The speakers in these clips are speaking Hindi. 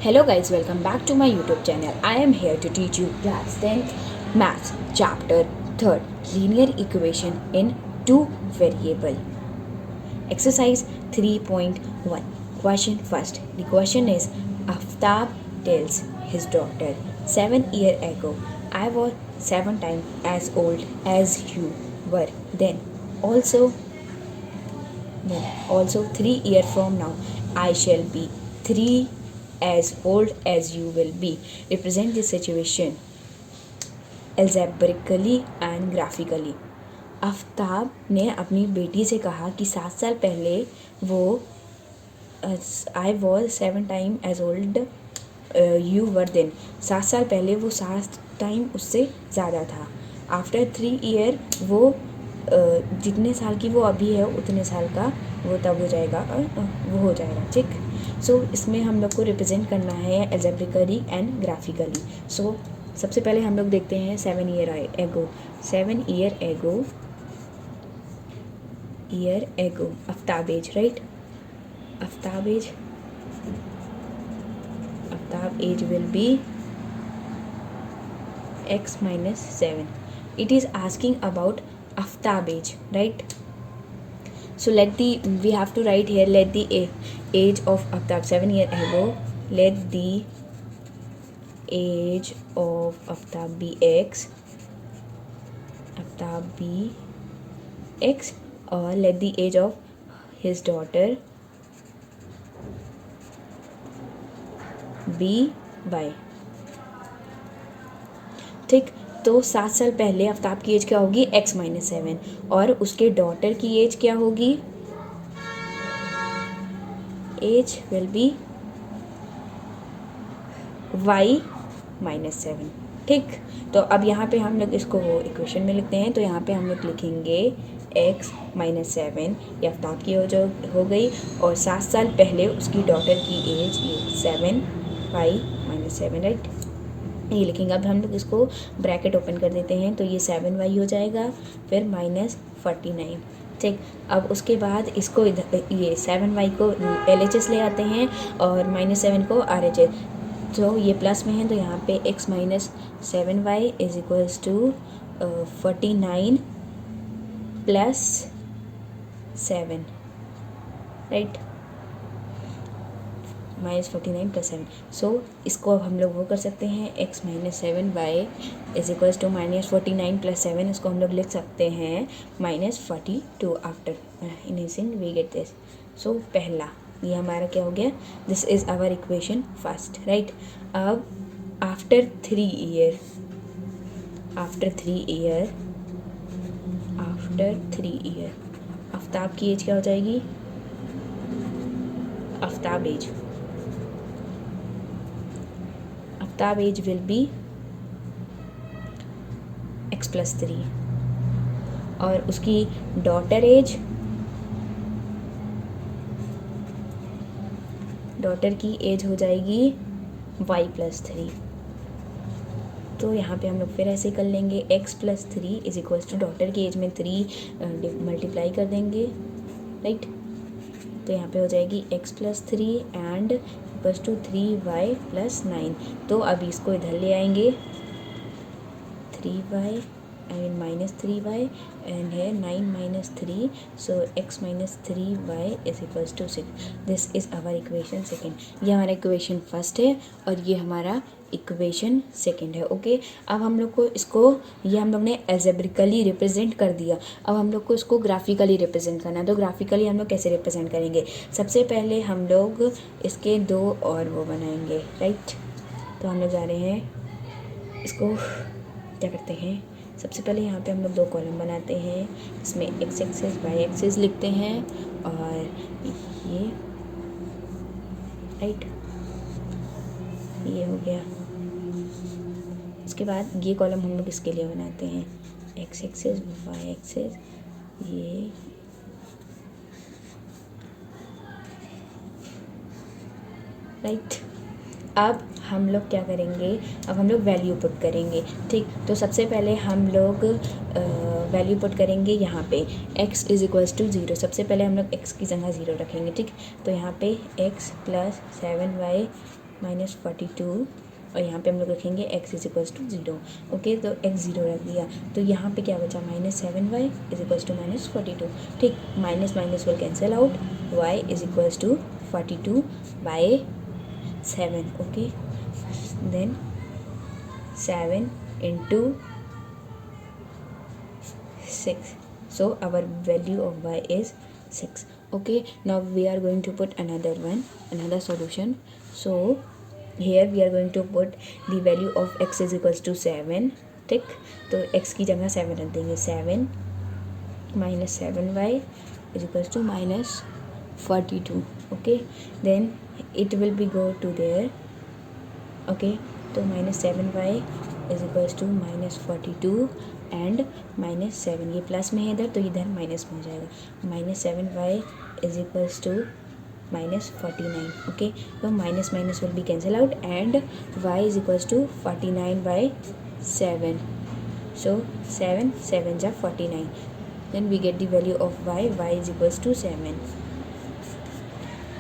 Hello guys, welcome back to my YouTube channel. I am here to teach you class 10th Maths chapter 3rd linear equation in two variable. Exercise 3.1. Question first. The question is Aftab tells his daughter 7 years ago I was 7 times as old as you were then. Also 3 years from now I shall be 3 as old as you will be. Represent the situation algebraically and graphically. Aftab ने अपनी बेटी से कहा कि 7 साल पहले वो I was 7 time as old you were then. 7 साल पहले वो 7 टाइम उससे ज़्यादा था. आफ्टर 3 ईयर वो जितने साल की वो अभी है उतने साल का वो तब हो जाएगा, वो हो जाएगा. ठीक. सो इसमें हम लोग को रिप्रेजेंट करना है एल्जेब्रिकली एंड ग्राफिकली. सो सबसे पहले हम लोग देखते हैं 7 ईयर एगो. 7 year ago Aftab age, right. Aftab age will be x minus 7. It is asking about Aftab age, right? So we have to write here, let the age of Aftab 7 years ago, let the age of Aftab be x, or let the age of his daughter be y. ठीक. तो 7 साल पहले आफ्ताब की एज क्या होगी x माइनस 7 और उसके डॉटर की एज क्या होगी, age will be y minus 7. ठीक. तो अब यहाँ पे हम लोग इसको इक्वेशन में लिखते हैं. तो यहाँ पे हम लोग लिखेंगे x माइनस 7 ये आफ्ताब की एज हो गई और 7 साल पहले उसकी डॉटर की एज ये 7 y माइनस 7, राइट. ये लिखेंगे. अब हम लोग इसको ब्रैकेट ओपन कर देते हैं तो ये 7y हो जाएगा, फिर माइनस 49. ठीक. अब उसके बाद इसको ये 7y को LHS ले आते हैं और माइनस 7 को RHS. तो ये प्लस में है तो यहाँ पे x minus 7y is equals to 49 plus 7, right. Minus 49 plus 7. So इसको अब हम लोग वो कर सकते हैं x minus 7y is equals to minus 49 plus 7. इसको हम लोग लिख सकते हैं minus 42. After finishing we get this. So पहला ये हमारा क्या हो गया, this is our equation first, right. अब आफ्टर 3 ईयर आफ्ताब की एज क्या हो जाएगी, Aftab age will be x plus 3 और उसकी डॉटर की एज हो जाएगी y प्लस 3. तो यहाँ पे हम लोग फिर ऐसे कर लेंगे x plus 3 is equals to daughter की एज में 3 मल्टीप्लाई कर देंगे, राइट. तो यहाँ पे हो जाएगी x plus 3 and equals to 3y plus 9. तो अब इसको इधर ले आएंगे 3y and minus 3y and है 9 minus 3. So x minus 3y is equals to 6. This is our equation second. ये हमारा इक्वेशन फर्स्ट है और ये हमारा इक्वेशन सेकेंड है. ओके. अब हम लोग को इसको ये हम लोग ने एल्जेब्रिकली रिप्रेजेंट कर दिया. अब हम लोग को इसको ग्राफिकली रिप्रेजेंट करना है. तो ग्राफिकली हम लोग कैसे रिप्रेजेंट करेंगे, सबसे पहले हम लोग इसके 2 और वो बनाएंगे, राइट. तो हम लोग जा रहे हैं, इसको क्या करते हैं, सबसे पहले यहाँ पे हम लोग 2 कॉलम बनाते हैं. इसमें x एक्सिस y एक्सिस लिखते हैं और ये, राइट, ये हो गया. उसके बाद ये कॉलम हम लोग इसके लिए बनाते हैं x एक्सिस y एक्सिस, ये, राइट. अब हम लोग क्या करेंगे, अब हम लोग वैल्यू पुट करेंगे. ठीक. तो सबसे पहले हम लोग वैल्यू पुट करेंगे यहाँ पे x इज इक्वल्स टू 0. सबसे पहले हम लोग x की जगह 0 रखेंगे. ठीक. तो यहाँ पे x प्लस 7y -42 और यहाँ पे हम लोग रखेंगे x is equals to 0। Okay, तो x 0 रख दिया, तो यहाँ पे क्या बचा -7y इज इक्वल्स टू -42। ठीक, minus minus will cancel out, y is equals to 42/7। Okay, then 7 into 6, so our value of y is 6. Okay, now we are going to put another solution. So here we are going to put the value of x is equals to 7. ठीक, तो x की जगह 7 रख देंगे, 7 minus 7y is equals to -42. Okay, then it will be go to there. Okay, तो -7y is equals to -42 and -7, ये प्लस में है इधर तो इधर माइनस में हो जाएगा, -7y is equals to -49। Okay, तो minus minus will be cancel out and y is equals to 49/7, so 7 7 जा 49, then we get the value of y is equals to 7।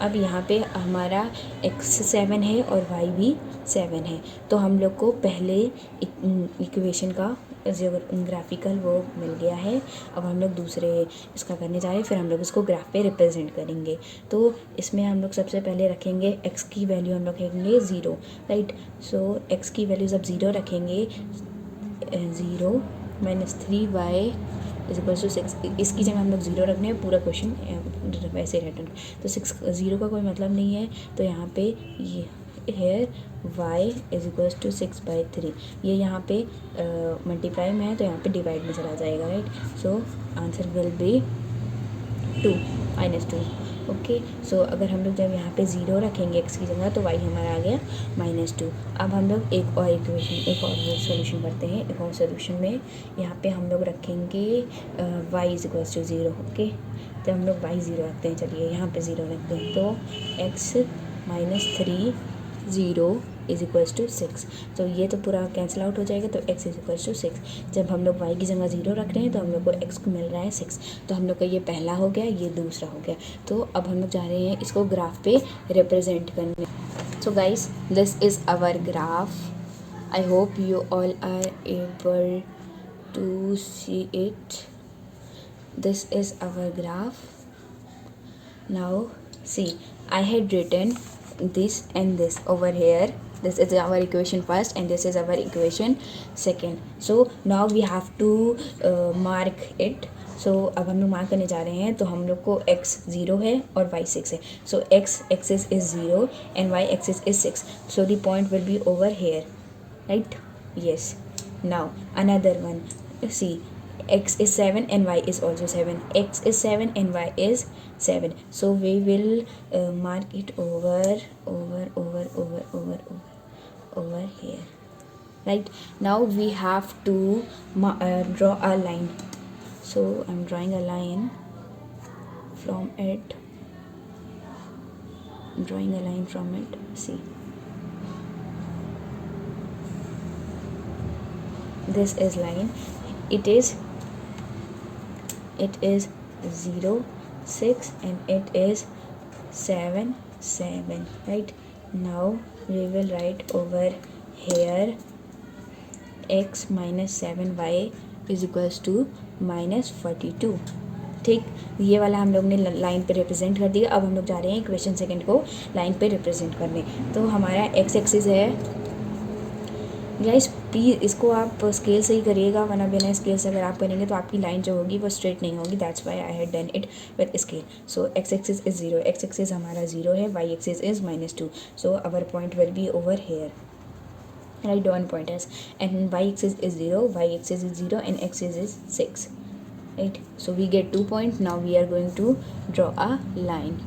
अब यहाँ पे हमारा x 7 है और y भी 7 है, तो हम लोग को पहले इक्वेशन का जो ग्राफिकल वो मिल गया है। अब हम लोग दूसरे इसका करने जा रहे हैं, फिर हम लोग इसको ग्राफ पे रिप्रेजेंट करेंगे। तो इसमें हम लोग सबसे पहले रखेंगे x की वैल्यू हम लोग रखेंगे 0, राइट। सो x की वैल्यू जब 0 रखेंगे, 0 -3y इज इक्वल्स टू 6, इसकी जगह हम लोग 0 रखने हैं, पूरा क्वेश्चन वैसे रिटर्न। तो 6 0 का कोई मतलब नहीं है, तो यहाँ पे ये here y is equals to 6/3, ये यहाँ पे मल्टीप्लाई में है तो यहाँ पे डिवाइड में चला जाएगा, right. So answer will be 2 -2। Okay, so अगर हम लोग जब यहाँ पे 0 रखेंगे x की जगह तो y हमारा आ गया -2। अब हम लोग एक और सोल्यूशन करते हैं। एक और सोल्यूशन में यहाँ पे हम लोग रखेंगे y is equals to 0। Okay, तो हम लोग y 0 रखते हैं, चलिए यहाँ पे 0 रखते हैं, तो x -3 0 इज इक्वल्स टू 6, तो ये तो पूरा कैंसिल आउट हो जाएगा, तो x इज इक्वल्स टू 6। जब हम लोग y की जगह 0 रख रहे हैं तो हम लोग को x को मिल रहा है 6, तो हम लोग का ये पहला हो गया, ये दूसरा हो गया। तो अब हम लोग जा रहे हैं इसको ग्राफ पे रिप्रेजेंट करने। So guys, this is our graph, I hope you all are able to see it. This is our graph. Now see, I had written this and this over here. This is our equation first and this is our equation second. So now we have to mark it. So अब हम लोग मार्क करने जा रहे हैं, तो हम लोग को x 0 है और y 6 है। So x axis is 0 and y axis is 6. So the point will be over here, right? Yes. Now another one. See, x is 7 and y is also 7. X is 7 and y is 7. So we will mark it over here, right? Now we have to draw a line. So I'm drawing a line from it. See, this is line. It is 0 6 and it is 7 7, right? Now we will write over here x -7y is equals to -42। ठीक, ये वाला हम लोग ने लाइन पे रिप्रेजेंट कर दिया। अब हम लोग जा रहे हैं इक्वेशन सेकंड को लाइन पे रिप्रेजेंट करने। तो हमारा x एक्सिस है, गाइस प्लीज़ इसको आप स्केल से ही करिएगा, वरना बिना स्केल से अगर आप करेंगे तो आपकी लाइन जो होगी वो स्ट्रेट नहीं होगी। That's why I had done it with scale. So x axis is 0, x axis हमारा 0 है, y axis is -2, so our point will be over here, right. One point is and y axis is 0, y axis is 0 and axis is 6, right. So we get 2 point. Now we are going to draw a line.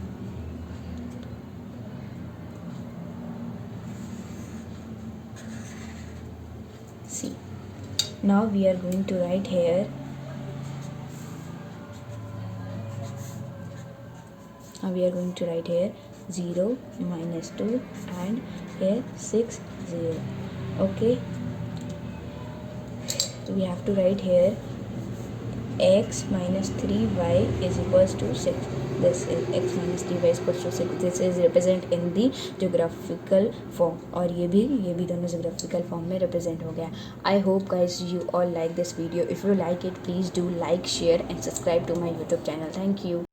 Now we are going to write here Now we are going to write here 0, -2 and here 6, 0. Okay. So we have to write here x -3y is equals to 6. this is x minus dy is equals to 6. This is represent in the geographical form, और ये भी दोनों जोग्राफिकल फॉर्म में रिप्रेजेंट हो गया. I hope guys you all like this video. If you like it please do like, share and subscribe to my YouTube channel. Thank you.